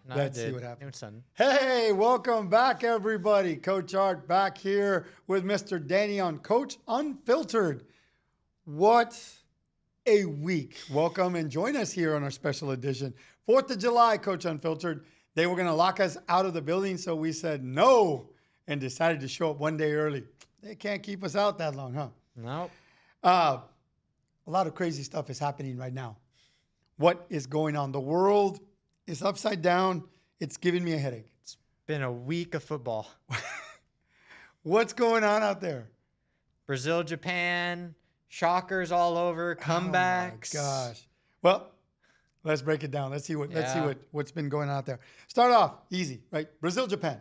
No, Let's see what happens. It was sudden. Hey, welcome back, everybody. Coach Art back here with Mr. Danny on Coach Unfiltered. What a week. Welcome and join us here on our special edition. 4th of July, Coach Unfiltered. They were going to lock us out of the building, so we said no and decided to show up one day early. They can't keep us out that long, huh? Nope. A lot of crazy stuff is happening right now. What is going on? The world is upside down. It's giving me a headache. It's been a week of football. What's going on out there? Brazil, Japan, shockers all over, comebacks. Oh my gosh. Well, let's break it down. Let's see what's been going on out there. Start off easy, right? Brazil, Japan.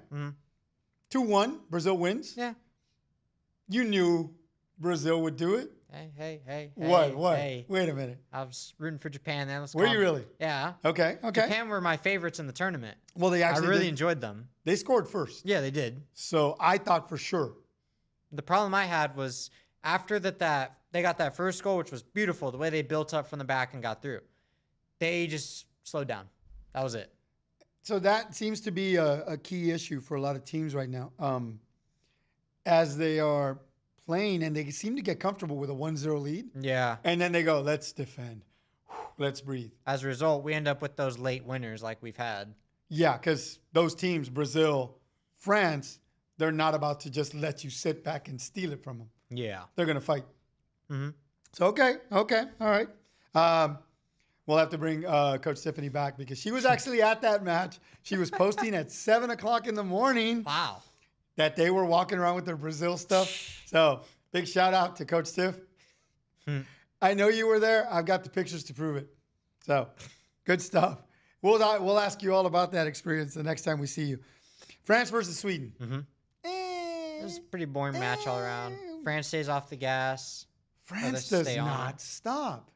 2-1. Brazil wins. Yeah. You knew Brazil would do it. Hey. What? Hey. Wait a minute. I was rooting for Japan. Were you really? Yeah. Okay. Japan were my favorites in the tournament. Well, I really enjoyed them. They scored first. Yeah, they did. So I thought for sure. The problem I had was after that they got that first goal, which was beautiful, the way they built up from the back and got through. They just slowed down. That was it. So that seems to be a key issue for a lot of teams right now. As they are playing and they seem to get comfortable with a 1-0 lead. Yeah. And then they go, let's defend. Let's breathe. As a result, we end up with those late winners like we've had. Yeah, because those teams, Brazil, France, they're not about to just let you sit back and steal it from them. Yeah. They're going to fight. Mm-hmm. So, okay. All right. We'll have to bring Coach Tiffany back because she was actually at that match. She was posting at 7 o'clock in the morning. Wow. That they were walking around with their Brazil stuff. So big shout out to Coach Tiff. I know you were there. I've got the pictures to prove it. So good stuff. We'll ask you all about that experience the next time we see you. France versus Sweden. It was a pretty boring match all around. France stays off the gas. France does not stop.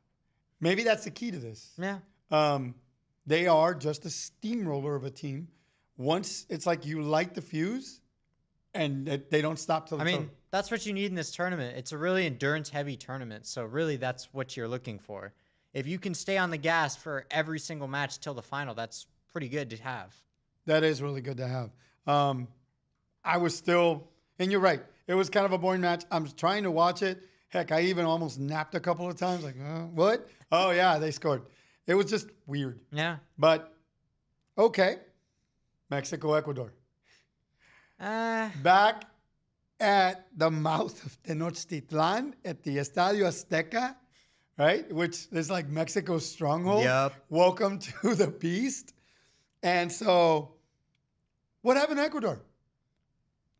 Maybe that's the key to this. Yeah. They are just a steamroller of a team. Once it's like you light the fuse, and they don't stop till it's over. That's what you need in this tournament. It's a really endurance-heavy tournament, so really that's what you're looking for. If you can stay on the gas for every single match till the final, that's pretty good to have. That is really good to have. I was still, and you're right, it was kind of a boring match. I'm trying to watch it. Heck, I even almost napped a couple of times. Like, what? Oh, yeah, they scored. It was just weird. Yeah. But, okay. Mexico, Ecuador. Back at the mouth of Tenochtitlan at the Estadio Azteca, right? Which is like Mexico's stronghold. Yep. Welcome to the beast. And so, what happened to Ecuador?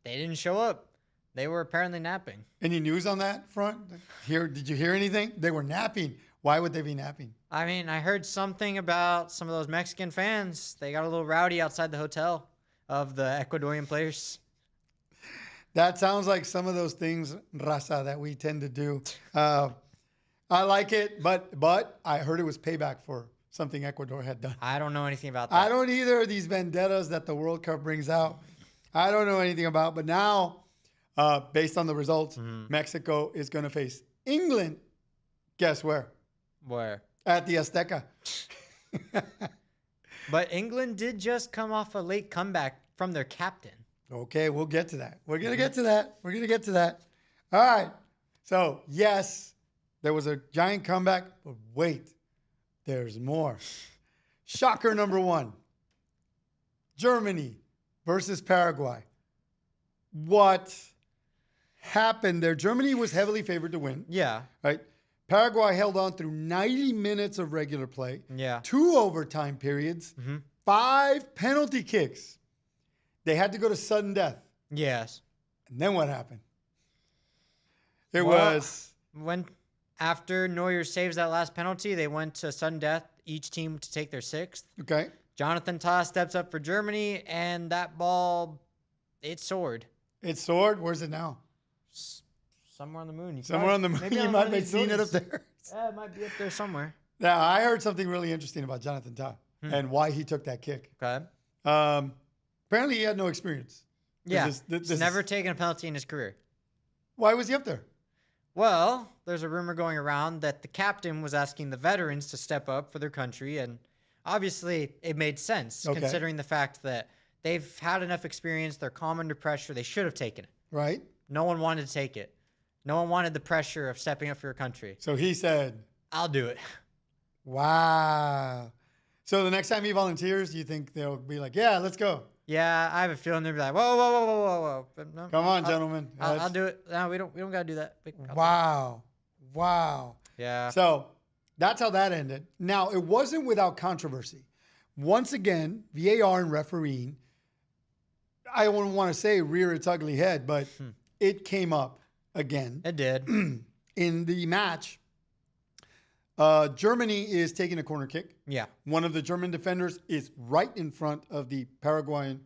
They didn't show up. They were apparently napping. Any news on that front? Did you hear anything? They were napping. Why would they be napping? I heard something about some of those Mexican fans. They got a little rowdy outside the hotel of the Ecuadorian players. That sounds like some of those things, raza, that we tend to do. I like it, but I heard it was payback for something Ecuador had done. I don't know anything about that. I don't either. These vendettas that the World Cup brings out, I don't know anything about. But now, based on the results, Mexico is going to face England. Guess where? Where? At the Azteca. But England did just come off a late comeback from their captain. Okay, we'll get to that. We're going to get to that. All right. So, yes, there was a giant comeback, but wait, there's more. Shocker number 1. Germany versus Paraguay. What happened there? Germany was heavily favored to win. Yeah. Right? Paraguay held on through 90 minutes of regular play. Yeah. 2 overtime periods. 5 penalty kicks. They had to go to sudden death. Yes. And then what happened? When after Neuer saves that last penalty, they went to sudden death, each team to take their 6th. Okay. Jonathan Tah steps up for Germany, and that ball, it soared. It soared? Where's it now? Somewhere on the moon. Somewhere on the moon. You might have seen it up there. Yeah, it might be up there somewhere. Now, I heard something really interesting about Jonathan Tah and why he took that kick. Okay. Apparently, he had no experience. Yeah. He's never taken a penalty in his career. Why was he up there? Well, there's a rumor going around that the captain was asking the veterans to step up for their country, and obviously it made sense Okay. considering the fact that they've had enough experience. They're calm under pressure. They should have taken it. Right? No one wanted to take it. No one wanted the pressure of stepping up for your country. So he said, I'll do it. wow. So the next time he volunteers, do you think they'll be like, yeah, let's go? Yeah, I have a feeling they'll be like, whoa, whoa, whoa, whoa, whoa, whoa. But no, Come on, I'll, gentlemen. I'll do it. No, we don't gotta do that. Wow. Wow. Yeah. So that's how that ended. Now, it wasn't without controversy. Once again, VAR and refereeing, I wouldn't want to say rear its ugly head, but it came up again. It did. In the match. Germany is taking a corner kick. Yeah. One of the German defenders is right in front of the Paraguayan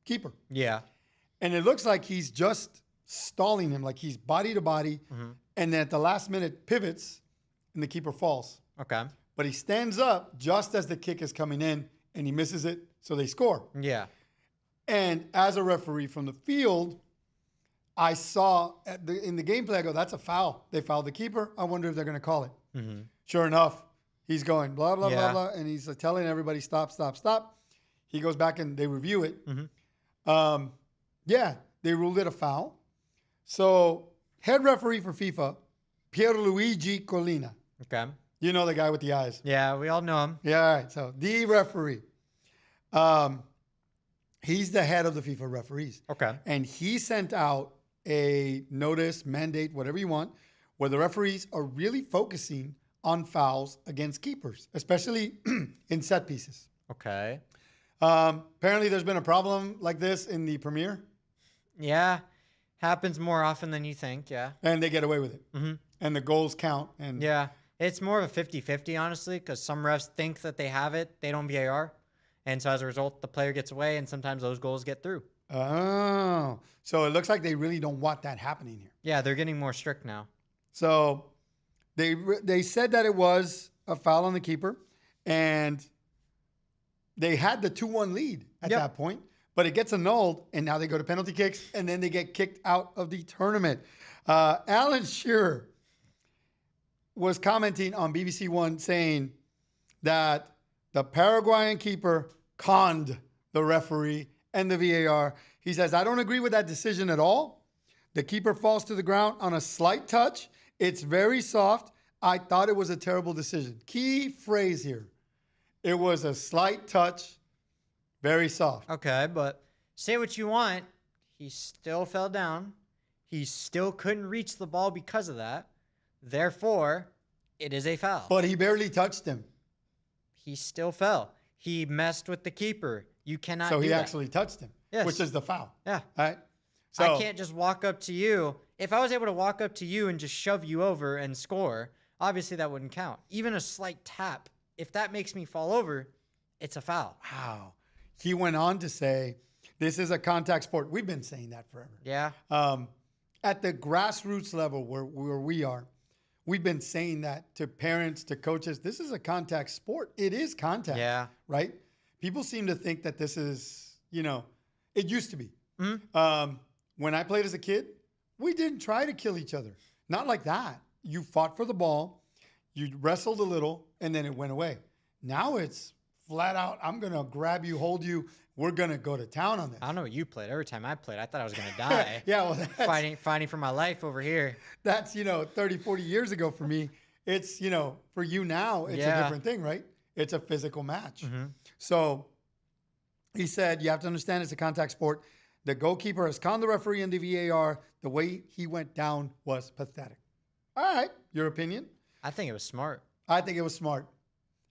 keeper. Yeah. And it looks like he's just stalling him, like he's body to body. And then at the last minute pivots and the keeper falls. Okay. But he stands up just as the kick is coming in and he misses it. So they score. Yeah. And as a referee from the field, I saw in the gameplay, I go, that's a foul. They fouled the keeper. I wonder if they're going to call it. Sure enough, he's going blah, blah, blah, blah. And he's telling everybody, stop, stop, stop. He goes back and they review it. Yeah, they ruled it a foul. So head referee for FIFA, Pierluigi Collina. Okay. You know the guy with the eyes. Yeah, we all know him. Yeah, all right. So the referee. He's the head of the FIFA referees. Okay. And he sent out a notice, mandate, whatever you want, where the referees are really focusing on fouls against keepers, especially in set pieces. Okay. Apparently, there's been a problem like this in the Premier. Yeah. Happens more often than you think. Yeah. And they get away with it. And the goals count. And yeah. It's more of a 50-50, honestly, because some refs think that they have it. They don't VAR. And so as a result, the player gets away, and sometimes those goals get through. Oh. So it looks like they really don't want that happening here. Yeah, they're getting more strict now. So they said that it was a foul on the keeper, and they had the 2-1 lead at that point, but it gets annulled, and now they go to penalty kicks, and then they get kicked out of the tournament. Alan Shearer was commenting on BBC One saying that the Paraguayan keeper conned the referee and the VAR. He says, I don't agree with that decision at all. The keeper falls to the ground on a slight touch. It's very soft. I thought it was a terrible decision. Key phrase here. It was a slight touch, very soft. Okay, but say what you want. He still fell down. He still couldn't reach the ball because of that. Therefore, it is a foul. But he barely touched him. He still fell. He messed with the keeper. You cannot do that. So he actually touched him, Yes. which is the foul. Yeah. All right. So I can't just walk up to you. If I was able to walk up to you and just shove you over and score, obviously that wouldn't count. Even a slight tap, if that makes me fall over, it's a foul. Wow. He went on to say, this is a contact sport. We've been saying that forever. Yeah. At the grassroots level where we are, we've been saying that to parents, to coaches. This is a contact sport. It is contact. Yeah. Right? People seem to think that this is, it used to be. When I played as a kid, we didn't try to kill each other. Not like that. You fought for the ball, you wrestled a little, and then it went away. Now it's flat out, I'm going to grab you, hold you. We're going to go to town on this. I don't know what you played. Every time I played, I thought I was going to die. Yeah, well, that's, fighting for my life over here. That's, 30, 40 years ago for me. It's, for you now, it's a different thing, right? It's a physical match. So he said, you have to understand it's a contact sport. The goalkeeper has conned the referee and the VAR. The way he went down was pathetic. All right, your opinion? I think it was smart. I think it was smart.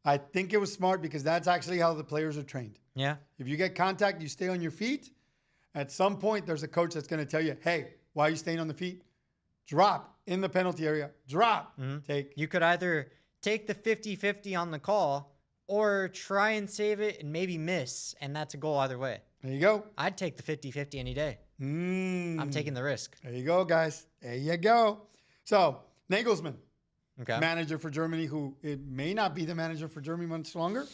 I think it was smart because that's actually how the players are trained. Yeah. If you get contact, you stay on your feet. At some point, there's a coach that's going to tell you, hey, why are you staying on the feet? Drop in the penalty area. Drop. Take. You could either take the 50-50 on the call or try and save it and maybe miss, and that's a goal either way. There you go. I'd take the 50-50 any day. I'm taking the risk. There you go, guys. There you go. So, Nagelsmann, Okay. manager for Germany, who it may not be the manager for Germany much longer,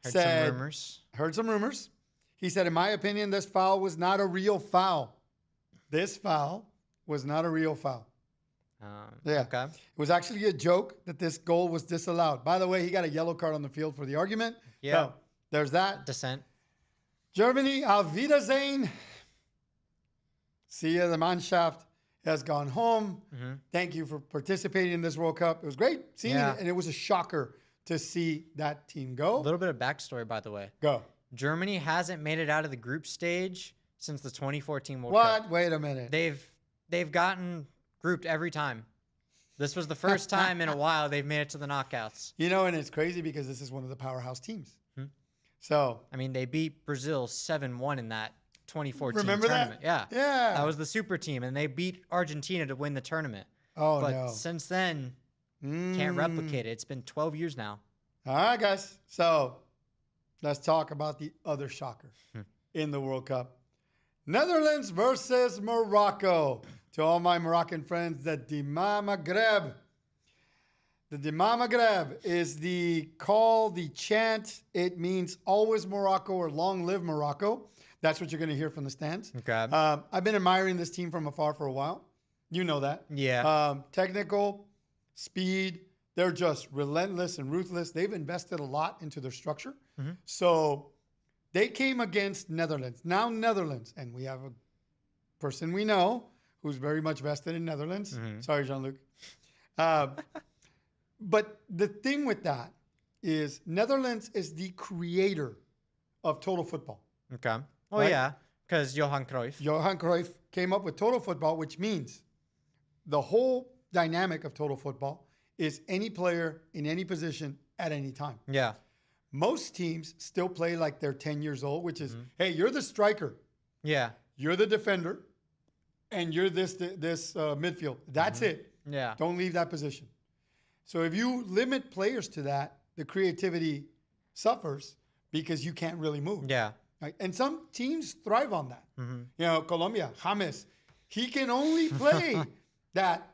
Heard some rumors. Heard some rumors. He said, in my opinion, this foul was not a real foul. This foul was not a real foul. Yeah. Okay. It was actually a joke that this goal was disallowed. By the way, he got a yellow card on the field for the argument. Yeah. So there's that. Dissent. Germany, auf Wiedersehen. See ya, the Mannschaft has gone home. Mm-hmm. Thank you for participating in this World Cup. It was great seeing Yeah. it, and it was a shocker to see that team A go. little bit of backstory, by the way. Go. Germany hasn't made it out of the group stage since the 2014 World What? Cup. Wait a minute. They've gotten grouped every time. This was the first time in a while they've made it to the knockouts. You know, and it's crazy because this is one of the powerhouse teams. Hmm. So I mean, they beat Brazil 7-1 in that 2014 remember tournament. that? Yeah. Yeah. That was the super team, and they beat Argentina to win the tournament. Oh, but no. since then, can't replicate it. It's been 12 years now. All right, guys. So let's talk about the other shocker in the World Cup. Netherlands versus Morocco. To all my Moroccan friends, the Dima Maghreb. The Dima Maghreb is the call, the chant. It means always Morocco or long live Morocco. That's what you're going to hear from the stands. Okay. I've been admiring this team from afar for a while. You know that. Yeah. Technical, speed. They're just relentless and ruthless. They've invested a lot into their structure. Mm-hmm. So they came against Netherlands. Now Netherlands. And we have a person we know who's very much vested in Netherlands. Mm-hmm. Sorry, Jean-Luc. But the thing with that is Netherlands is the creator of total football. Okay. Oh, Right? yeah, because Johan Cruyff. Johan Cruyff came up with total football, which means the whole dynamic of total football is any player in any position at any time. Yeah. Most teams still play like they're 10 years old, which is, hey, you're the striker, Yeah. you're the defender, and you're this midfield. That's it. Yeah. Don't leave that position. So if you limit players to that, the creativity suffers because you can't really move. Yeah. Right? And some teams thrive on that. Mm-hmm. You know, Colombia, James, he can only play that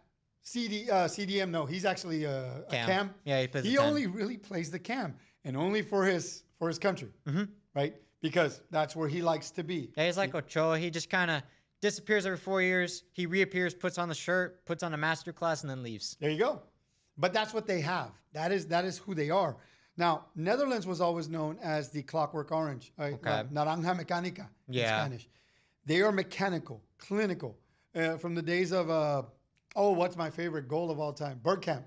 CDM. No, he's actually a cam. Yeah, he plays the He 10. only really plays the cam, and only for his country, Mm-hmm. right? Because that's where he likes to be. Yeah, he's like Ochoa. He just kind of disappears every 4 years. He reappears, puts on the shirt, puts on a master class, and then leaves. There you go. But that's what they have. That is who they are. Now, Netherlands was always known as the Clockwork Orange, right? Okay. Naranja Mecánica in Yeah. Spanish. They are mechanical, clinical. From the days of, what's my favorite goal of all time? Bergkamp,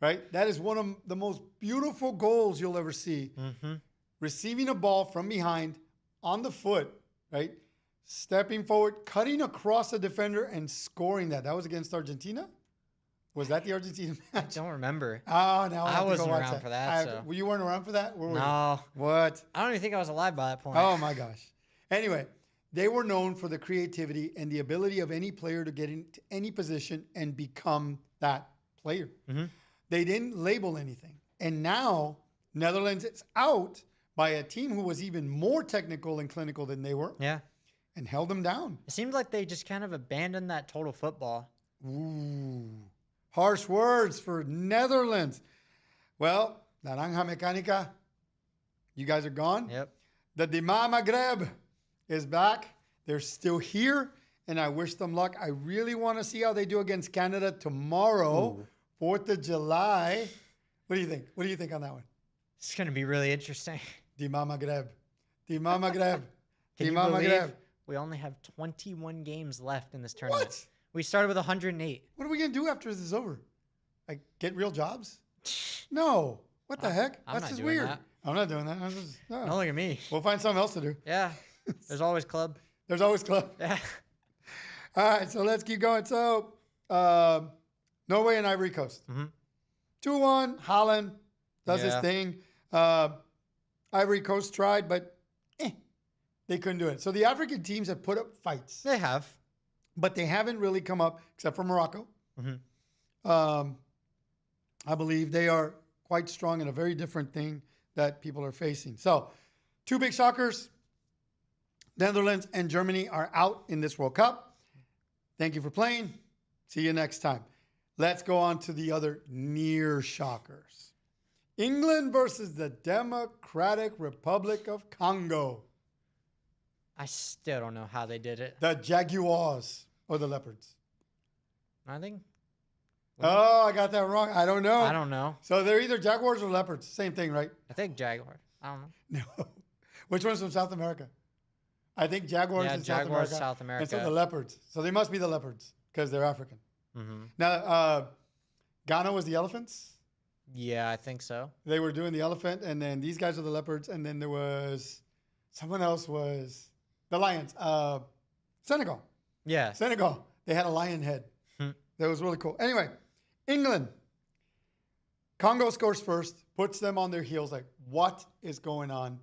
right? That is one of the most beautiful goals you'll ever see. Mm-hmm. Receiving a ball from behind on the foot, right? Stepping forward, cutting across a defender and scoring that. That was against Argentina? Was that the Argentina I match? don't remember. Oh, no. I wasn't around for that, so. You weren't around for that? Where were you? No. What? I don't even think I was alive by that point. Oh, my gosh. Anyway, they were known for the creativity and the ability of any player to get into any position and become that player. Mm-hmm. They didn't label anything. And now Netherlands is out by a team who was even more technical and clinical than they were Yeah. and held them down. It seemed like they just kind of abandoned that total football. Ooh, harsh words for Netherlands. Well, Naranja Mecánica, you guys are gone. Yep. The Dima Maghreb is back. They're still here, and I wish them luck. I really want to see how they do against Canada tomorrow, 4th of July. What do you think? What do you think on that one? It's going to be really interesting. Dima Maghreb. Dima Maghreb. Can you Dima believe Maghreb. we only have 21 games left in this tournament? What? We started with 108. What are we going to do after this is over? Like, get real jobs? No. What the heck? I'm That's not just doing weird. that. I'm not doing that. No. Don't look at me. We'll find something else to do. Yeah. There's always club. There's always club. Yeah. All right, so let's keep going. So, Norway and Ivory Coast. Mm-hmm. 2-1. Holland does his Yeah. thing. Ivory Coast tried, but they couldn't do it. So the African teams have put up fights, They have. but they haven't really come up, except for Morocco. Mm-hmm. I believe they are quite strong in a very different thing that people are facing. So, two big shockers. Netherlands and Germany are out in this World Cup. Thank you for playing. See you next time. Let's go on to the other near shockers. England versus the Democratic Republic of Congo. I still don't know how they did it. The Jaguars or the Leopards. I think Oh, I got that wrong. I don't know. I don't know. So they're either jaguars or leopards. Same thing, right? I think jaguar. I don't know. No. Which one's from South America? I think jaguars Yeah, in South jaguars, America. South And so the America. leopards. So they must be the leopards because they're African. Mm-hmm. Now, Ghana was the elephants. Yeah, I think so. They were doing the elephant, and then these guys are the leopards, and then there was someone else was the lions. Senegal. Yeah. Senegal. They had a lion head. Hmm. That was really cool. Anyway, England. Congo scores first, puts them on their heels. Like, what is going on?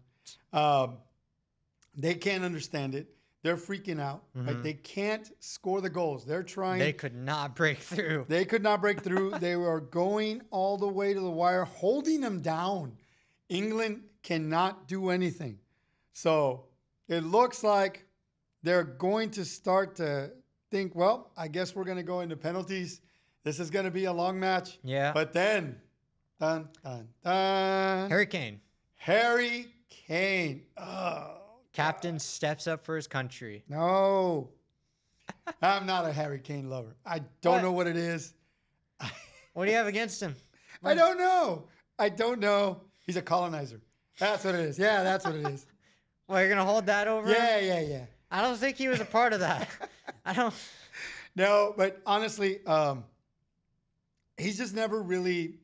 They can't understand it. They're freaking out. Mm-hmm. Like, they can't score the goals. They're trying. They could not break through. They could not break through. They were going all the way to the wire, holding them down. England cannot do anything. So it looks like they're going to start to think, well, I guess we're going to go into penalties. This is going to be a long match. Yeah. But then, dun, dun, dun. Harry Kane. Oh, Captain steps up for his country. no. I'm not a Harry Kane lover. I don't know what it is. What do you have against him? I don't know. I don't know. He's a colonizer. That's what it is. Yeah, that's what it is. Well, you're gonna hold that over him? Yeah. I don't think he was a part of that. I don't. No, but honestly, he's just never really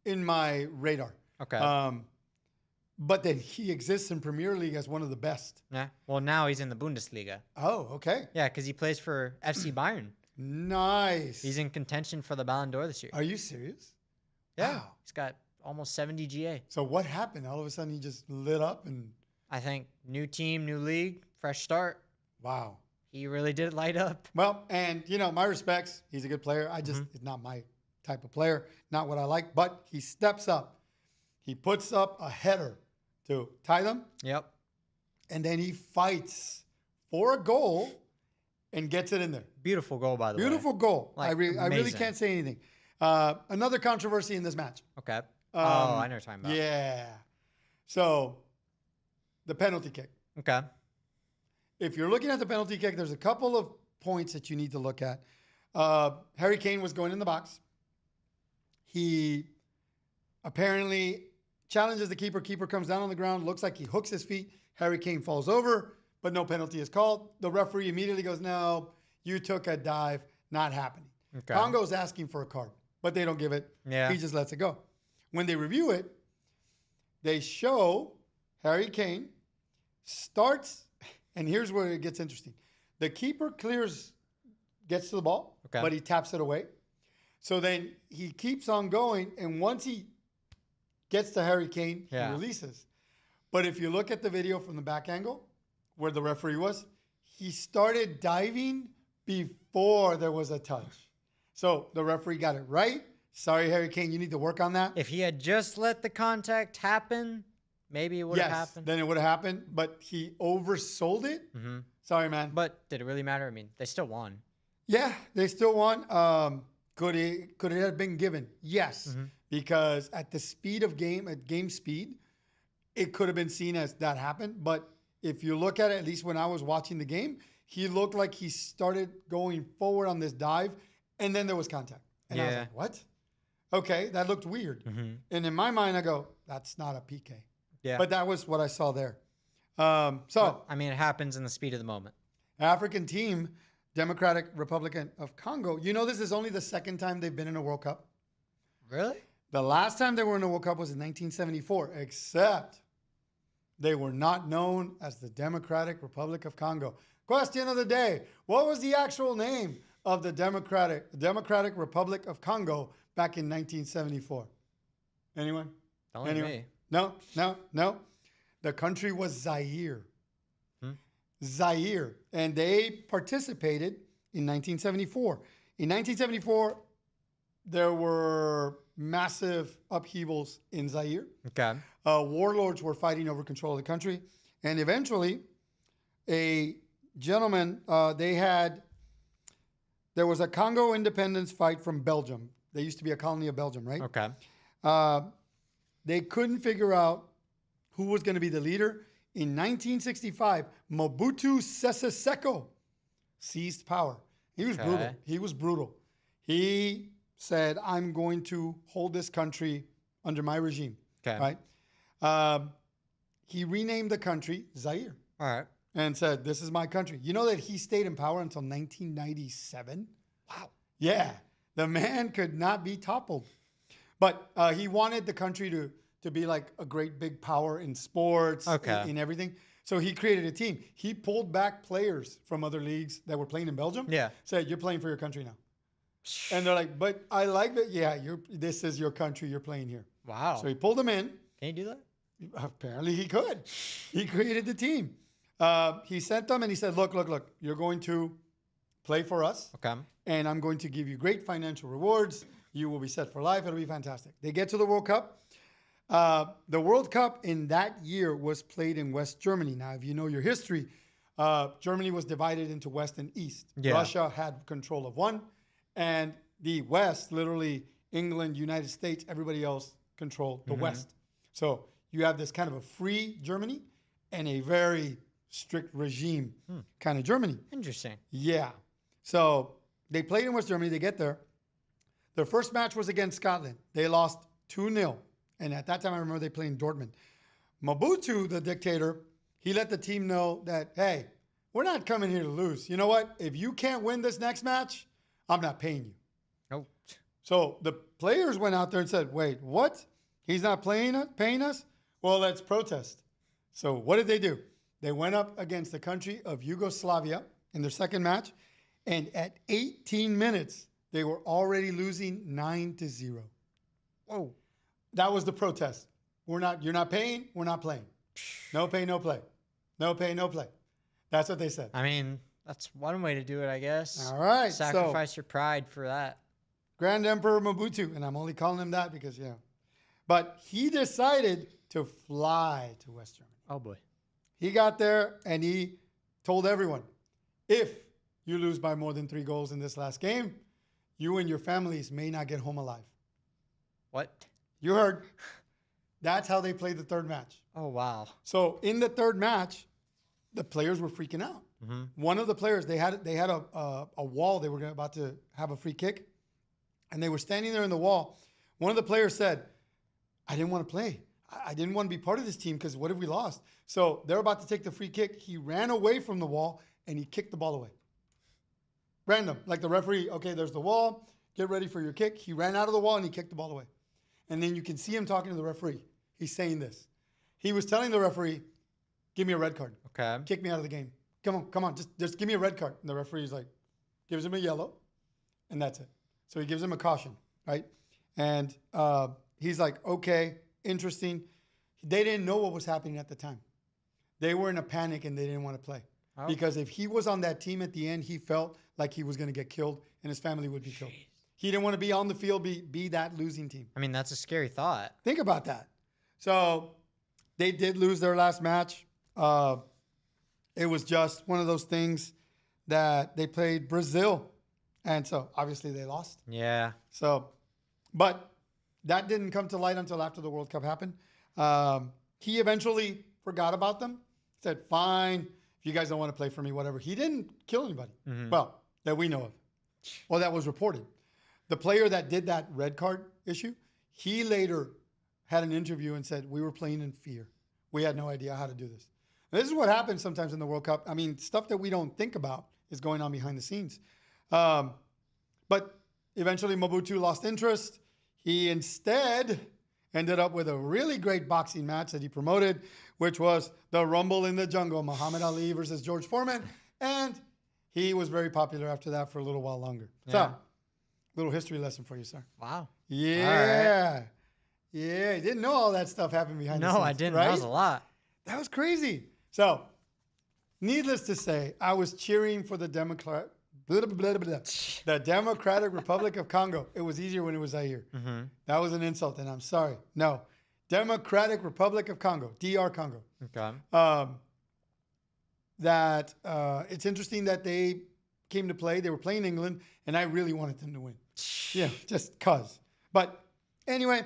in my radar. Okay. But then he exists in Premier League as one of the best. Yeah. Well, now he's in the Bundesliga. Oh, okay. Yeah, because he plays for FC Bayern. Nice. He's in contention for the Ballon d'Or this year. Are you serious? Yeah. Wow. He's got almost 70 GA. So what happened? All of a sudden he just lit up and I think new team, new league, fresh start. wow. He really did light up. Well, and my respects. He's a good player. I just it's not my type of player, not what I like. But he steps up. He puts up a header to tie them. Yep. And then he fights for a goal and gets it in there. Beautiful goal, by the way. Beautiful goal. Like, I really amazing. can't say anything. Another controversy in this match. Okay. I know what you're talking about. Yeah. So the penalty kick. Okay. If you're looking at the penalty kick, there's a couple of points that you need to look at. Harry Kane was going in the box. He apparently challenges the keeper. Keeper comes down on the ground. Looks like he hooks his feet. Harry Kane falls over, but no penalty is called. The referee immediately goes, no, you took a dive. Not happening. Okay. Congo's asking for a card, but they don't give it. Yeah. He just lets it go. When they review it, they show Harry Kane starts, and here's where it gets interesting. The keeper gets to the ball, but he taps it away. So then he keeps on going, and once he gets to Harry Kane, he releases. But if you look at the video from the back angle, where the referee was, he started diving before there was a touch. So the referee got it right. Sorry, Harry Kane, you need to work on that. If he had just let the contact happen, maybe it would have happened. Then it would have happened, but he oversold it. Mm-hmm. Sorry, man. But did it really matter? I mean, they still won. Yeah, they still won. Could it have been given? Yes, because at the speed of game speed, it could have been seen as that happened. But if you look at it, at least when I was watching the game, he looked like he started going forward on this dive, and then there was contact. And I was like, what? Okay, that looked weird. And in my mind, I go, that's not a PK. Yeah. But that was what I saw there. I mean, it happens in the speed of the moment. African team, Democratic Republic of Congo. You know, this is only the second time they've been in a World Cup. Really? The last time they were in a World Cup was in 1974, except they were not known as the Democratic Republic of Congo. Question of the day. What was the actual name of the Democratic Republic of Congo back in 1974? Anyone? Don't let me. No. The country was Zaire. Zaire. And they participated in 1974. In 1974, there were massive upheavals in Zaire. Okay. Warlords were fighting over control of the country. And eventually, a gentleman, there was a Congo independence fight from Belgium. They used to be a colony of Belgium, right? Okay. They couldn't figure out who was going to be the leader. In 1965, Mobutu Sese Seko seized power. He was brutal. He said, I'm going to hold this country under my regime, Okay. right? Um, he renamed the country Zaire All right. and said, this is my country. You know that he stayed in power until 1997? Wow. Yeah, the man could not be toppled. But he wanted the country to be like a great big power in sports, Okay. in everything. So he created a team. He pulled back players from other leagues that were playing in Belgium. Yeah. Said, you're playing for your country now. And they're like, but I like that. Yeah, this is your country. You're playing here. Wow. So he pulled them in. Can you do that? Apparently he could. He created the team. He sent them and he said, look, you're going to play for us. Okay. And I'm going to give you great financial rewards. You will be set for life. It'll be fantastic. They get to the World Cup. The World Cup in that year was played in West Germany. Now, if you know your history, Germany was divided into West and East. Yeah. Russia had control of one, and the West, literally England, United States, everybody else controlled the West. So you have this kind of a free Germany and a very strict regime kind of Germany. Interesting. Yeah. So they played in West Germany. They get there. Their first match was against Scotland. They lost 2-0. And at that time, I remember they played in Dortmund. Mobutu, the dictator, he let the team know that, hey, we're not coming here to lose. You know what? If you can't win this next match, I'm not paying you. Oh. So the players went out there and said, wait, what? He's not paying us? Well, let's protest. So what did they do? They went up against the country of Yugoslavia in their second match. And at 18 minutes, they were already losing 9-0. Whoa. That was the protest. You're not paying, we're not playing. No pay, no play. No pay, no play. That's what they said. I mean, that's one way to do it, I guess. All right. Sacrifice your pride for that. Grand Emperor Mobutu, and I'm only calling him that because, yeah. But he decided to fly to West Germany. Oh, boy. He got there and he told everyone, if you lose by more than 3 goals in this last game, you and your families may not get home alive. What? You heard. That's how they played the third match. Oh, wow. So in the third match, the players were freaking out. One of the players, they had a wall. They were about to have a free kick, and they were standing there in the wall. One of the players said, I didn't want to play. I didn't want to be part of this team because what if we lost? So they're about to take the free kick. He ran away from the wall, and he kicked the ball away. Random. Like the referee, okay, there's the wall. Get ready for your kick. He ran out of the wall, and he kicked the ball away. And then you can see him talking to the referee. He's saying this. He was telling the referee, give me a red card. Okay. Kick me out of the game. Come on. Just give me a red card. And the referee's like, gives him a yellow, and that's it. So he gives him a caution, right? And he's like, okay, interesting. They didn't know what was happening at the time. They were in a panic, and they didn't want to play. Oh. Because if he was on that team at the end, he felt like he was going to get killed, and his family would be killed. He didn't want to be on the field, be that losing team. I mean, that's a scary thought. Think about that. So they did lose their last match. It was just one of those things that they played Brazil. And so obviously they lost. Yeah. So, but that didn't come to light until after the World Cup happened. He eventually forgot about them, said, fine, if you guys don't want to play for me, whatever. He didn't kill anybody. Well, that we know of. Or that was reported. The player that did that red card issue, he later had an interview and said, we were playing in fear. We had no idea how to do this. And this is what happens sometimes in the World Cup. I mean, stuff that we don't think about is going on behind the scenes. But eventually Mobutu lost interest. He instead ended up with a really great boxing match that he promoted, which was the Rumble in the Jungle, Muhammad Ali versus George Foreman. And he was very popular after that for a little while longer. Yeah. So, little history lesson for you, sir. Wow. Yeah. Right. Yeah. I didn't know all that stuff happened behind the scenes. No, I didn't. Right? That was a lot. That was crazy. So, needless to say, I was cheering for the the Democratic Republic of Congo. It was easier when it was Zaire. That was an insult, and I'm sorry. No. Democratic Republic of Congo, DR Congo. Okay. It's interesting that they came to play. They were playing England, and I really wanted them to win. Yeah, just cause. But anyway,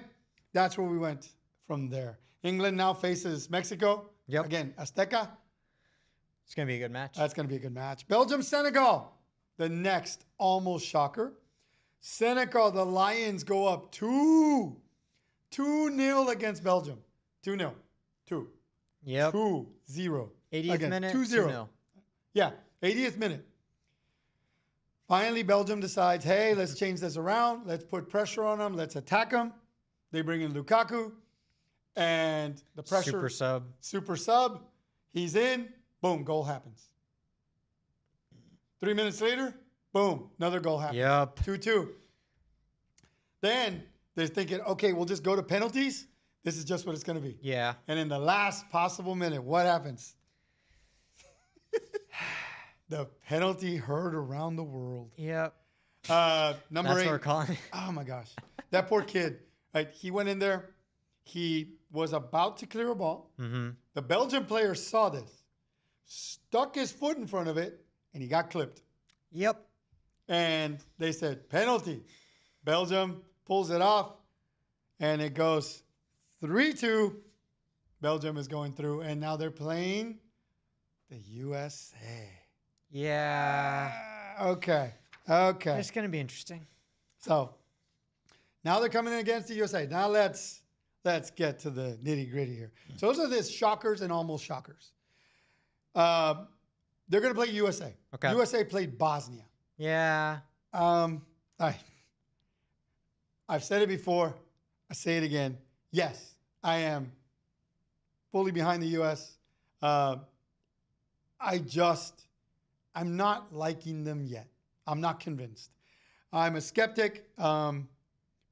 that's where we went from there. England now faces Mexico. Yep. Again, Azteca. It's going to be a good match. That's going to be a good match. Belgium, Senegal. The next almost shocker. Senegal, the Lions go up 2-0 against Belgium. 2-0. 2. Yep. 2-0. 80th minute, 2-0. 2-0. Yeah, 80th minute. Finally, Belgium decides, hey, let's change this around. Let's put pressure on them. Let's attack them. They bring in Lukaku. And the pressure. Super sub. He's in. Boom, goal happens. 3 minutes later, boom, another goal happens. Yep. 2-2. Then they're thinking, okay, we'll just go to penalties. This is just what it's going to be. Yeah. And in the last possible minute, what happens? The penalty heard around the world. Yep. Number 8. That's what we're calling it. Oh, my gosh. That poor kid. Right? He went in there. He was about to clear a ball. Mm-hmm. The Belgian player saw this, stuck his foot in front of it, and he got clipped. Yep. And they said, penalty. Belgium pulls it off, and it goes 3-2. Belgium is going through, and now they're playing the USA. Yeah. Okay. It's going to be interesting. So now they're coming in against the USA. Now let's get to the nitty gritty here. So those are the shockers and almost shockers. They're going to play USA. Okay. USA played Bosnia. Yeah. I've said it before. I say it again. Yes, I am fully behind the U.S. I'm not liking them yet. I'm not convinced. I'm a skeptic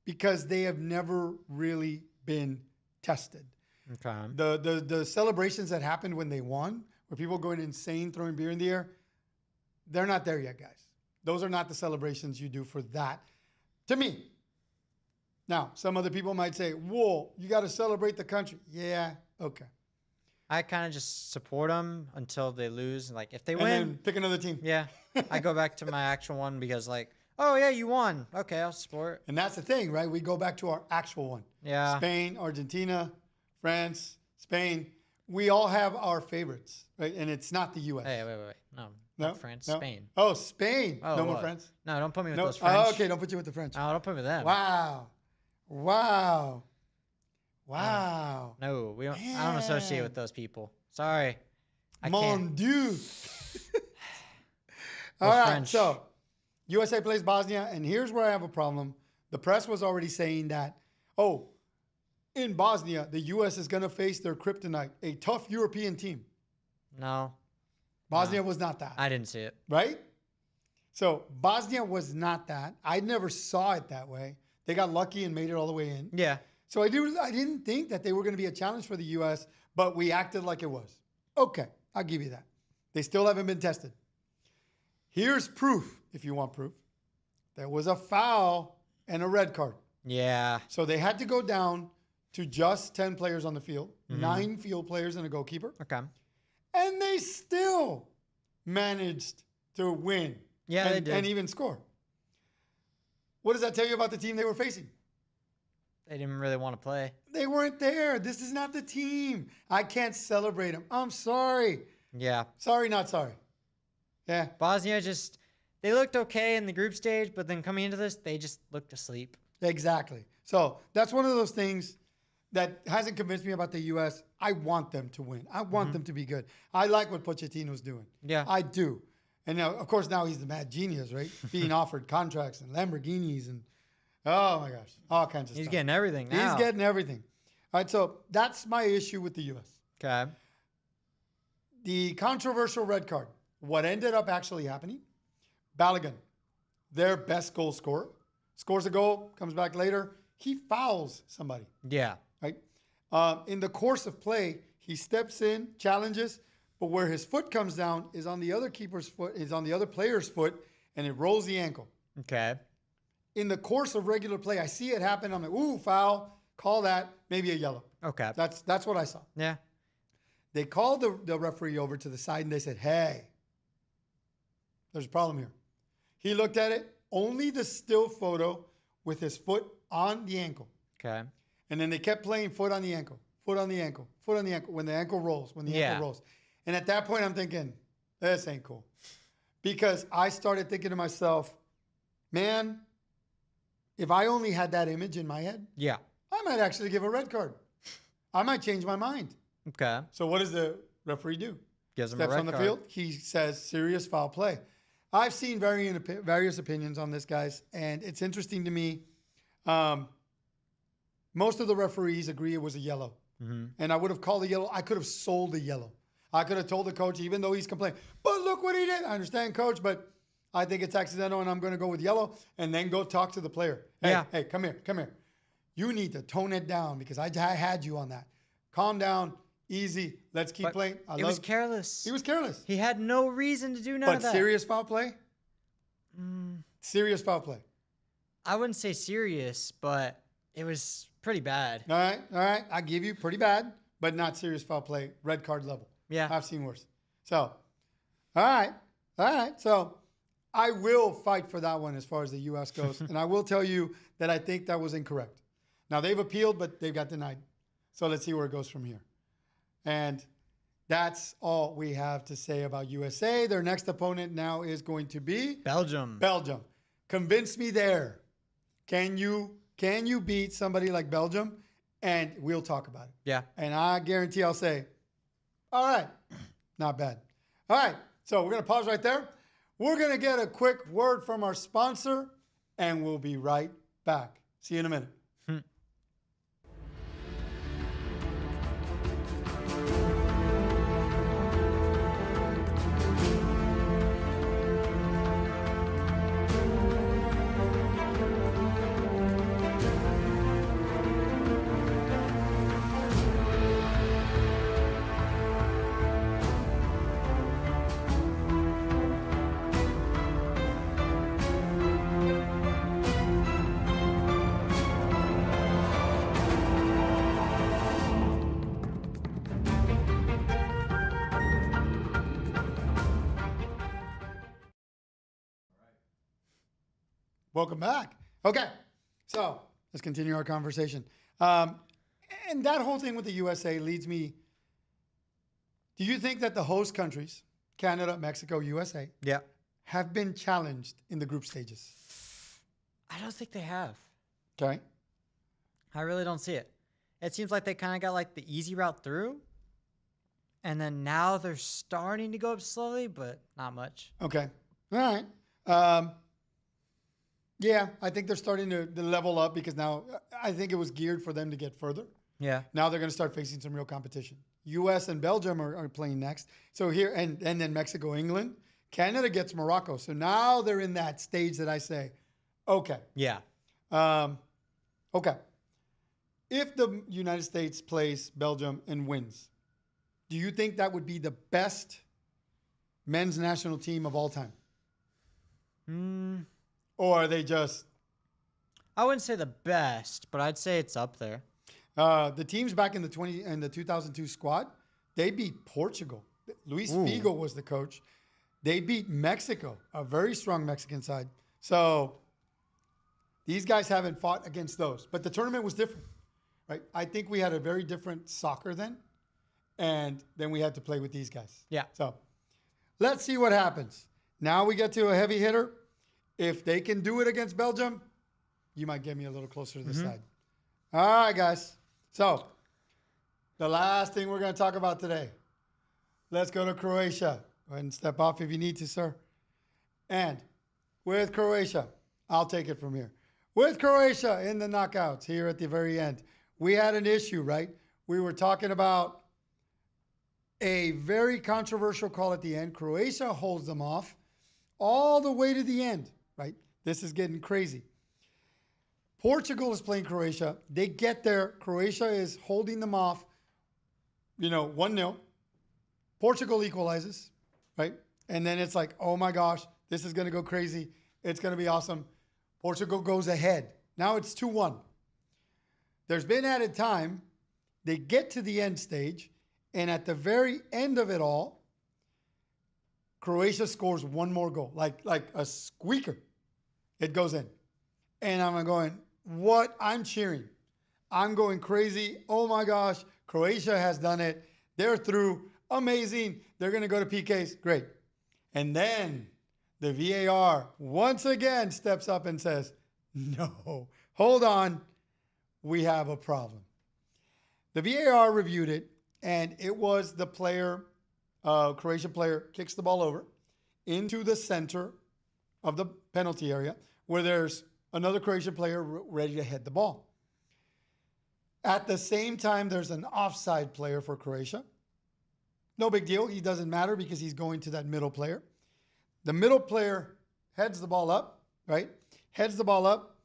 because they have never really been tested. Okay. The celebrations that happened when they won, where people going insane throwing beer in the air, they're not there yet, guys. Those are not the celebrations you do for that, to me. Now, some other people might say, whoa, you got to celebrate the country. Yeah, okay. I kind of just support them until they lose. Like, if they And win, then pick another team. yeah, I go back to my actual one because, like, oh, yeah, you won. Okay, I'll support. And that's the thing, right? We go back to our actual one. Yeah. Spain, Argentina, France, Spain. We all have our favorites, right? And it's not the U.S. Hey, wait. No, No? not France, No? Spain. Oh, Spain. Oh, No more what? France? No, don't put me with No. those French. Oh, okay, don't put you with the French. No, don't put me with them. Wow. No, we don't. I don't associate with those people. Sorry. I Mon can't. Dieu. All Well, right, French. so USA plays Bosnia, and here's where I have a problem. The press was already saying that, oh, in Bosnia, the U.S. is going to face their kryptonite, a tough European team. No. Bosnia was not that, I didn't see it. right? So Bosnia was not that. I never saw it that way. They got lucky and made it all the way in. Yeah. So I didn't think that they were going to be a challenge for the U.S., but we acted like it was. Okay, I'll give you that. They still haven't been tested. Here's proof, if you want proof. There was a foul and a red card. Yeah. So they had to go down to just 10 players on the field, 9 field players and a goalkeeper. Okay. And they still managed to win. Yeah, they did. And even score. What does that tell you about the team they were facing? They didn't really want to play. They weren't there. This is not the team. I can't celebrate them. I'm sorry. Yeah. Sorry, not sorry. Yeah. Bosnia they looked okay in the group stage, but then coming into this, they just looked asleep. Exactly. So that's one of those things that hasn't convinced me about the U.S. I want them to win. I want them to be good. I like what Pochettino's doing. Yeah. I do. And now, of course, now he's the mad genius, right? Being offered contracts and Lamborghinis and, oh my gosh, all kinds of stuff. He's getting everything now. He's getting everything. All right, so that's my issue with the U.S. Okay. The controversial red card. What ended up actually happening, Balogun, their best goal scorer, scores a goal, comes back later. He fouls somebody, Yeah. right? In the course of play, he steps in, challenges, but where his foot comes down is on the other keeper's foot, is on the other player's foot, and it rolls the ankle. Okay. In the course of regular play, I see it happen. I'm like, ooh, foul. Call that. Maybe a yellow. Okay. That's what I saw. Yeah. They called the referee over to the side and they said, hey, there's a problem here. He looked at it, only the still photo with his foot on the ankle. Okay. And then they kept playing foot on the ankle, foot on the ankle, foot on the ankle, when the ankle rolls, ankle rolls. And at that point, I'm thinking, this ain't cool. Because I started thinking to myself, man, if I only had that image in my head, Yeah. I might actually give a red card. I might change my mind. Okay. So what does the referee do? Gives him a Steps red on the card. field. He says serious foul play. I've seen various opinions on this, guys, and it's interesting to me. Most of the referees agree it was a yellow. And I would have called a yellow. I could have sold a yellow. I could have told the coach, even though he's complaining, but look what he did. I understand, coach, but I think it's accidental and I'm going to go with yellow and then go talk to the player. Hey, come here. You need to tone it down because I had you on that. Calm down, easy. Let's keep playing. It was careless. He was careless. He had no reason to do none of that. But serious foul play? Serious foul play. I wouldn't say serious, but it was pretty bad. All right. I give you pretty bad, but not serious foul play, red card level. Yeah. I've seen worse. So, all right. So, I will fight for that one as far as the U.S. goes. And I will tell you that I think that was incorrect. Now, they've appealed, but they've got denied. So, let's see where it goes from here. And that's all we have to say about USA. Their next opponent now is going to be Belgium. Convince me there. Can you beat somebody like Belgium? And we'll talk about it. Yeah. And I guarantee I'll say, all right, not bad. All right, so we're going to pause right there. We're going to get a quick word from our sponsor, and we'll be right back. See you in a minute. Welcome back. Okay, so let's continue our conversation. And that whole thing with the USA leads me, do you think that the host countries, Canada, Mexico, USA, have been challenged in the group stages? I don't think they have. Okay. I really don't see it. It seems like they kind of got like the easy route through. And then now they're starting to go up slowly, but not much. Okay. All right. Yeah, I think they're starting to level up because now I think it was geared for them to get further. Yeah. Now they're going to start facing some real competition. U.S. and Belgium are playing next. So here, and then Mexico, England. Canada gets Morocco. So now they're in that stage that I say, okay. Yeah. Okay. If the United States plays Belgium and wins, do you think that would be the best men's national team of all time? Or are they just... I wouldn't say the best, but I'd say it's up there. The teams back in the 2002 squad, they beat Portugal. Luis Figo was the coach. They beat Mexico, a very strong Mexican side. So these guys haven't fought against those. But the tournament was different, right? I think we had a very different soccer then, and then we had to play with these guys. Yeah. So let's see what happens. Now we get to a heavy hitter. If they can do it against Belgium, you might get me a little closer to the side. All right, guys. So the last thing we're going to talk about today. Let's go to Croatia. Go ahead and step off if you need to, sir. And with Croatia, I'll take it from here. With Croatia in the knockouts here at the very end, we had an issue, right? We were talking about a very controversial call at the end. Croatia holds them off all the way to the end, right? This is getting crazy. Portugal is playing Croatia. They get there. Croatia is holding them off, 1-0. Portugal equalizes, right? And then it's like, oh my gosh, this is going to go crazy. It's going to be awesome. Portugal goes ahead. Now it's 2-1. There's been added time. They get to the end stage. And at the very end of it all, Croatia scores one more goal, like a squeaker. It goes in. And I'm going, what? I'm cheering. I'm going crazy. Oh my gosh, Croatia has done it. They're through. Amazing. They're going to go to PKs. Great. And then the VAR once again steps up and says, No. Hold on. We have a problem. The VAR reviewed it, and it was the player, Croatian player, kicks the ball over into the center of the penalty area where there's another Croatian player ready to head the ball. At the same time, there's an offside player for Croatia. No big deal. He doesn't matter because he's going to that middle player. The middle player heads the ball up, right? Heads the ball up,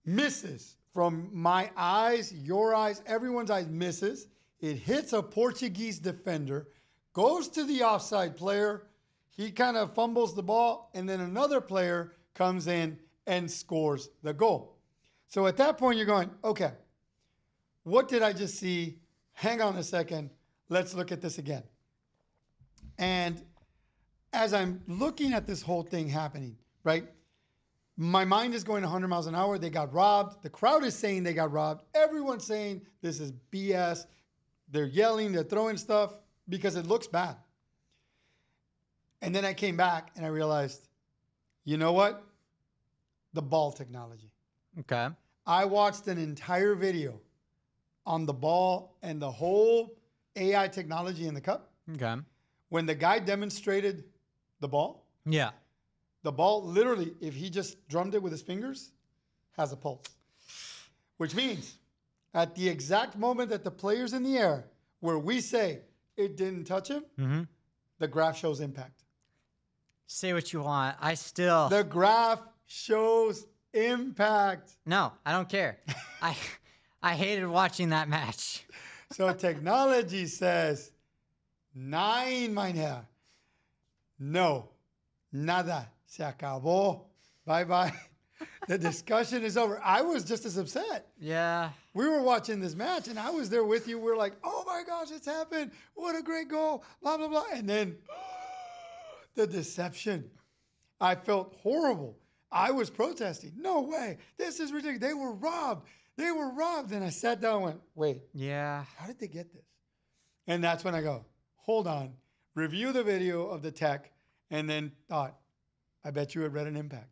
misses from my eyes, your eyes, everyone's eyes, misses. It hits a Portuguese defender, goes to the offside player. He kind of fumbles the ball, and then another player comes in and scores the goal. So at that point, you're going, okay, what did I just see? Hang on a second. Let's look at this again. And as I'm looking at this whole thing happening, right? My mind is going 100 miles an hour. They got robbed. The crowd is saying they got robbed. Everyone's saying this is BS. They're yelling, they're throwing stuff because it looks bad. And then I came back and I realized, you know what? The ball technology. Okay. I watched an entire video on the ball and the whole AI technology in the cup. Okay. When the guy demonstrated the ball, Yeah. the ball literally, if he just drummed it with his fingers, has a pulse. Which means at the exact moment that the player's in the air, where we say it didn't touch him, the graph shows impact. Say what you want. The graph shows impact. No, I don't care. I hated watching that match. So technology says, nein, mein Herr. No, nada. Se acabó. Bye-bye. The discussion is over. I was just as upset. Yeah. We were watching this match, and I was there with you. We're like, oh, my gosh, it's happened. What a great goal. Blah, blah, blah. And then the deception. I felt horrible. I was protesting. No way. This is ridiculous. They were robbed. They were robbed. And I sat down and went, wait. Yeah. How did they get this? And that's when I go, hold on. Review the video of the tech, and then thought, I bet you it read an impact.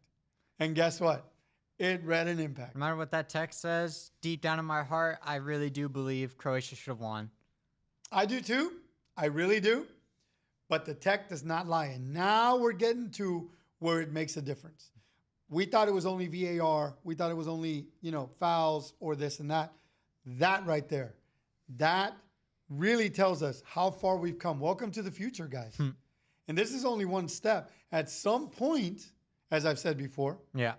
And guess what? It read an impact. No matter what that text says, deep down in my heart, I really do believe Croatia should have won. I do too. I really do. But the tech does not lie. And now we're getting to where it makes a difference. We thought it was only VAR. We thought it was only, fouls or this and that. That right there, that really tells us how far we've come. Welcome to the future, guys. And this is only one step. At some point, as I've said before, yeah,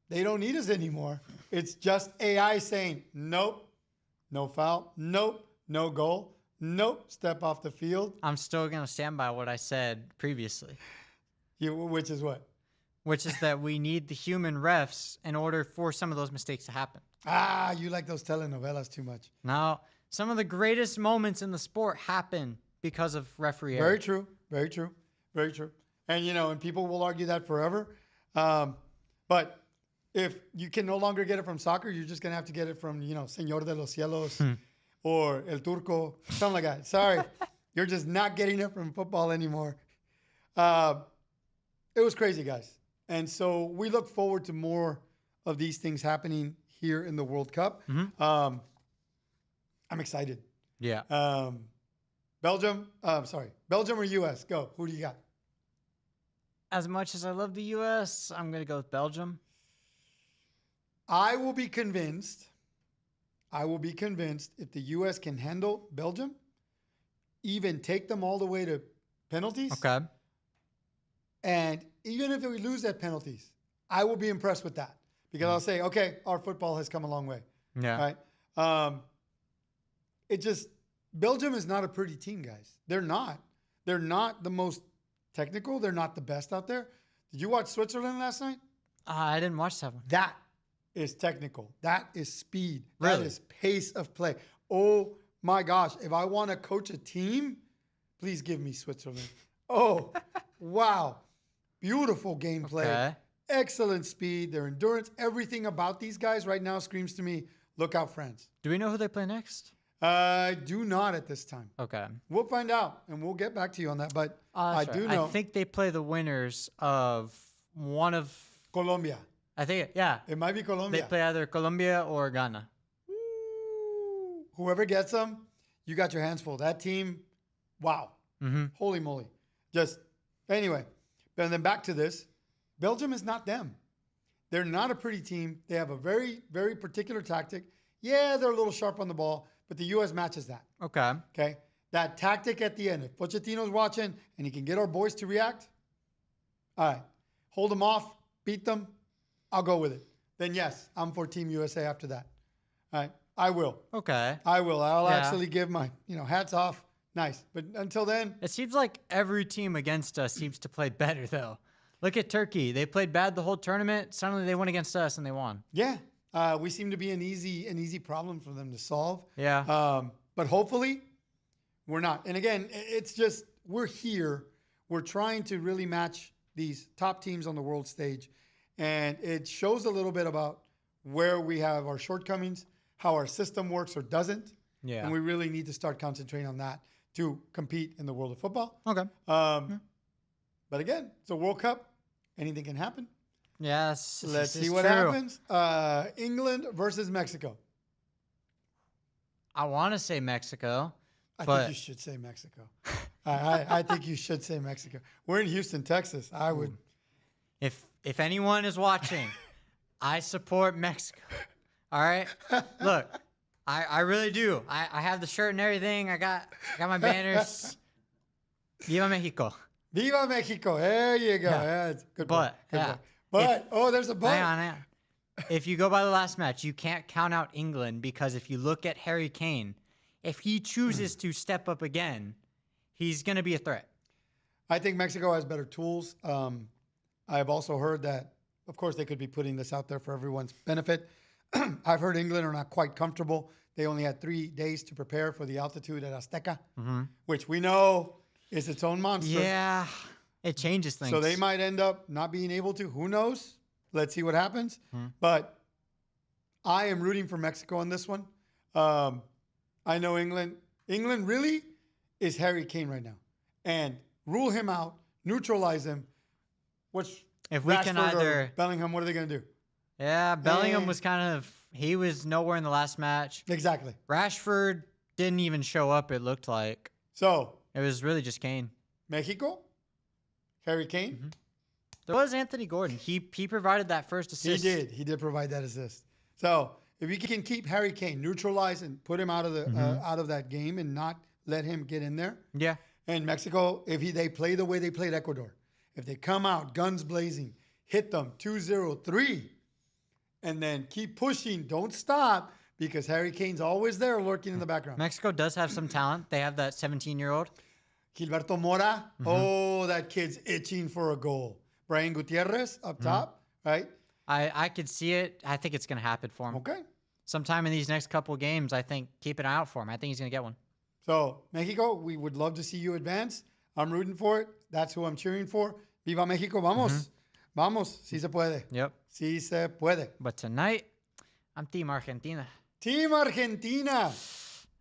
they don't need us anymore. It's just AI saying, nope, no foul, nope, no goal, nope, step off the field. I'm still going to stand by what I said previously. Which is what? Which is that we need the human refs in order for some of those mistakes to happen. Ah, you like those telenovelas too much. Now, some of the greatest moments in the sport happen because of referee error. Very true. Very true. Very true. And, and people will argue that forever. But if you can no longer get it from soccer, you're just going to have to get it from, Señor de los Cielos or El Turco, something like that. Sorry. You're just not getting it from football anymore. It was crazy, guys. And so we look forward to more of these things happening here in the World Cup. I'm excited. Yeah. Belgium or U.S.? Go. Who do you got? As much as I love the U.S., I'm going to go with Belgium. I will be convinced if the U.S. can handle Belgium, even take them all the way to penalties. Okay. And even if we lose at penalties, I will be impressed with that because I'll say, okay, our football has come a long way. Yeah. Right. Belgium is not a pretty team, guys. They're not. They're not the most technical. They're not the best out there. Did you watch Switzerland last night? I didn't watch that one. That is technical. That is speed. Really? That is pace of play. Oh my gosh. If I want to coach a team, please give me Switzerland. Oh, wow. Beautiful gameplay. Okay. Excellent speed. Their endurance. Everything about these guys right now screams to me, look out, France. Do we know who they play next? I do not at this time. Okay. We'll find out, and we'll get back to you on that. But I do know. I think they play the winners of one of... Colombia. I think, yeah. It might be They Colombia. play either Colombia or Ghana. Ooh. Whoever gets them, you got your hands full. That team, wow. Mm-hmm. Holy moly. Just, anyway. And then back to this. Belgium is not them. They're not a pretty team. They have a very, very particular tactic. Yeah, they're a little sharp on the ball, but the U.S. matches that. Okay. Okay? That tactic at the end. If Pochettino's watching and he can get our boys to react, all right, hold them off, beat them, I'll go with it. Then yes, I'm for Team USA after that. All right, I will. Okay. I will. I'll Yeah. actually give my, hats off. Nice. But until then, It seems like every team against us seems to play better, though. Look at Turkey. They played bad the whole tournament. Suddenly they went against us and they won. yeah, we seem to be an easy problem for them to solve. Yeah. But hopefully we're not. And again, it's just we're here. We're trying to really match these top teams on the world stage. And it shows a little bit about where we have our shortcomings, how our system works or doesn't. Yeah. And we really need to start concentrating on that to compete in the world of football. Okay. But again, it's a World Cup. Anything can happen. Yes. Let's this see is what true. happens. England versus Mexico. I want to say Mexico, I but think you should say Mexico. I think you should say Mexico. We're in Houston, Texas. I would. if anyone is watching, I support Mexico. All right. Look, I really do. I have the shirt and everything. I got my banners. Viva Mexico. Viva Mexico. There you go. Yeah. Yeah, it's good. But, Good yeah. But there's a but. Hang on. If you go by the last match, you can't count out England because if you look at Harry Kane, if he chooses to step up again, he's going to be a threat. I think Mexico has better tools. I've also heard that, of course, they could be putting this out there for everyone's benefit. I've heard England are not quite comfortable. They only had 3 days to prepare for the altitude at Azteca, which we know is its own monster. Yeah, it changes things. So they might end up not being able to. Who knows? Let's see what happens. But I am rooting for Mexico on this one. I know England. England really is Harry Kane right now. And rule him out, neutralize him. If we can Rashford or either Bellingham, what are they going to do? Yeah, Bellingham was he was nowhere in the last match. Exactly. Rashford didn't even show up, it looked like. So It was really just Kane. Mexico, Harry Kane. There was Anthony Gordon. He provided that first assist. He did provide that assist. So if you can keep Harry Kane neutralized and put him out of the out of that game and not let him get in there. Yeah. And Mexico, if they play the way they played Ecuador, if they come out guns blazing, hit them 2-0-3, and then keep pushing, don't stop, because Harry Kane's always there lurking in the background. Mexico does have some talent. They have that 17-year-old. Gilberto Mora, oh, that kid's itching for a goal. Brian Gutierrez up top, right? I could see it. I think it's going to happen for him. Okay. Sometime in these next couple of games, I think keep an eye out for him. I think he's going to get one. So, Mexico, we would love to see you advance. I'm rooting for it. That's who I'm cheering for. Viva Mexico. Vamos. Vamos. Sí se puede. Yep. Sí se puede. But tonight, I'm Team Argentina. Team Argentina.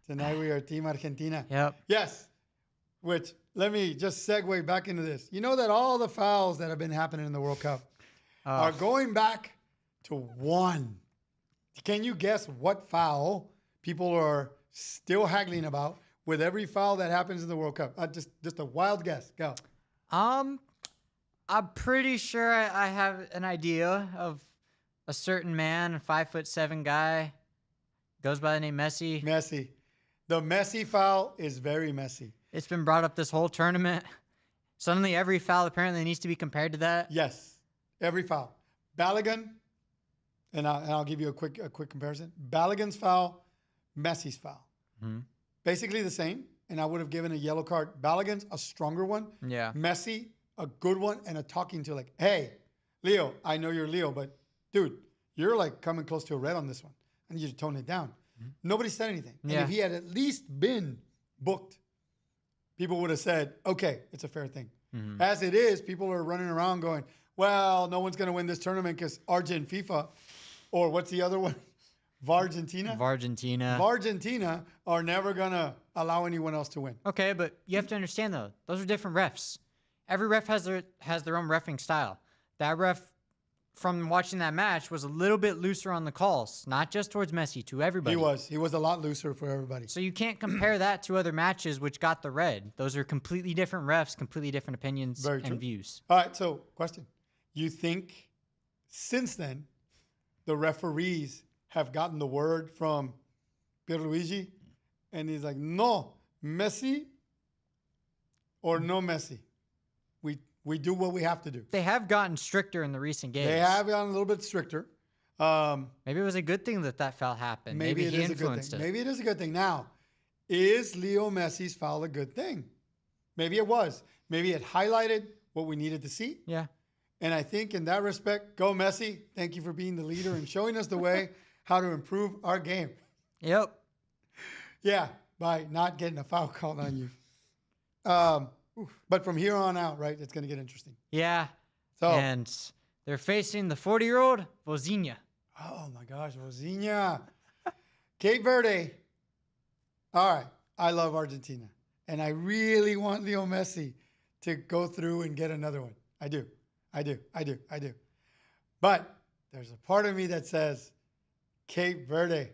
Tonight we are Team Argentina. Yep. Yes. Which, let me just segue back into this. You know that all the fouls that have been happening in the World Cup are going back to one. Can you guess what foul people are still haggling about with every foul that happens in the World Cup? Just a wild guess. Go. I'm pretty sure I have an idea of a certain man, a 5'7" guy, goes by the name Messi. Messi. The Messi foul is very messy. It's been brought up this whole tournament. Suddenly, every foul apparently needs to be compared to that. Yes, every foul. Balogun, and I'll give you a quick comparison. Balogun's foul, Messi's foul. Basically the same, and I would have given a yellow card. Balogun's a stronger one. Yeah. Messi, a good one, and a talking to like, hey, Leo, I know you're Leo, but dude, you're like coming close to a red on this one. I need you to tone it down. Nobody said anything. And if he had at least been booked, people would have said, okay, it's a fair thing. As it is, people are running around going, well, no one's going to win this tournament because Argent FIFA, or what's the other one? Vargentina? Vargentina are never going to allow anyone else to win. Okay, but you have to understand, though, those are different refs. Every ref has their own reffing style. That ref from watching that match, was a little bit looser on the calls, not just towards Messi, to everybody. He was a lot looser for everybody. So you can't compare that to other matches which got the red. Those are completely different refs, completely different opinions and views. All right, so question. You think since then the referees have gotten the word from Pierluigi and he's like, no, Messi or no Messi? We do what we have to do. They have gotten stricter in the recent games. They have gotten a little bit stricter. Maybe it was a good thing that foul happened. Maybe he influenced it. Maybe it is a good thing. Now, is Leo Messi's foul a good thing? Maybe it was. Maybe it highlighted what we needed to see. Yeah. And I think in that respect, go Messi. Thank you for being the leader and showing us the way how to improve our game. Yep. Yeah, by not getting a foul called on you. But from here on out, right, it's going to get interesting. Yeah. So, and they're facing the 40-year-old Vozinha. Oh, my gosh, Vozinha. Cape Verde. All right, I love Argentina. And I really want Leo Messi to go through and get another one. I do. But there's a part of me that says, Cape Verde,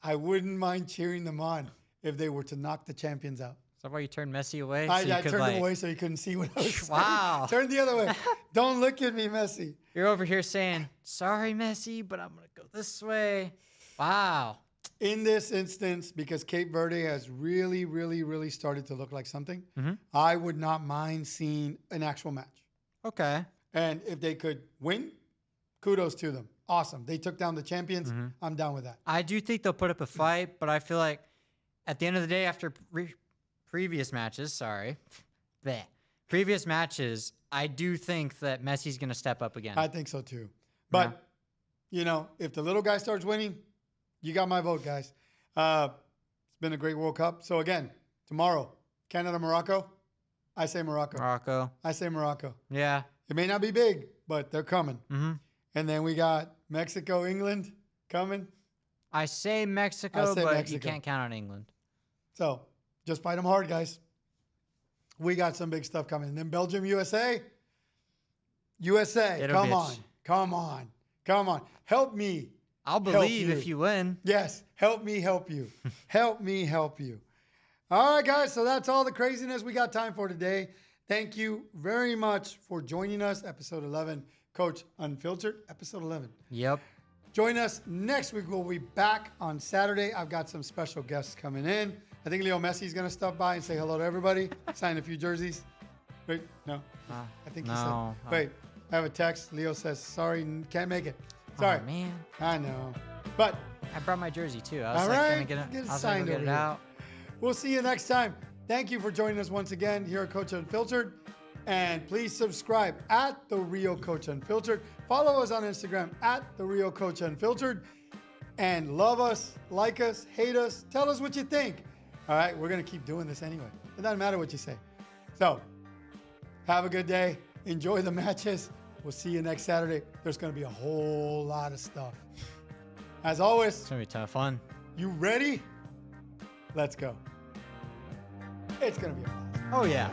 I wouldn't mind cheering them on if they were to knock the champions out. Is that why you turned Messi away? I turned him away so you couldn't see what I was saying. Wow. Turn the other way. Don't look at me, Messi. You're over here saying, sorry, Messi, but I'm going to go this way. Wow. In this instance, because Cape Verde has really, really, really started to look like something, I would not mind seeing an actual match. Okay. And if they could win, kudos to them. Awesome. They took down the champions. I'm down with that. I do think they'll put up a fight, but I feel like at the end of the day, after previous matches, I do think that Messi's going to step up again. I think so too. But, you know, if the little guy starts winning, you got my vote, guys. It's been a great World Cup. So, again, tomorrow, Canada, Morocco. I say Morocco. Morocco. I say Morocco. Yeah. It may not be big, but they're coming. Mm-hmm. And then we got Mexico, England coming. I say Mexico, but you can't count on England. So just fight them hard, guys. We got some big stuff coming. And then Belgium, USA. Come on. Help me. I'll believe if you win. Yes. Help me help you. Help me help you. All right, guys. So that's all the craziness we got time for today. Thank you very much for joining us. Episode 11, Coach Unfiltered, episode 11. Yep. Join us next week. We'll be back on Saturday. I've got some special guests coming in. I think Leo Messi is going to stop by and say hello to everybody, sign a few jerseys. Wait, no. I think he said. Wait, I have a text. Leo says, sorry, can't make it. Sorry. Oh, man. I know. But I brought my jersey too. I was all like, right, going to get it out. We'll see you next time. Thank you for joining us once again here at Coach Unfiltered. And please subscribe at The Real Coach Unfiltered. Follow us on Instagram at The Real Coach Unfiltered. And love us, like us, hate us. Tell us what you think. All right, we're going to keep doing this anyway. It doesn't matter what you say. So, have a good day. Enjoy the matches. We'll see you next Saturday. There's going to be a whole lot of stuff. As always, It's going to be tough fun. You ready? Let's go. It's going to be a blast. Oh, yeah.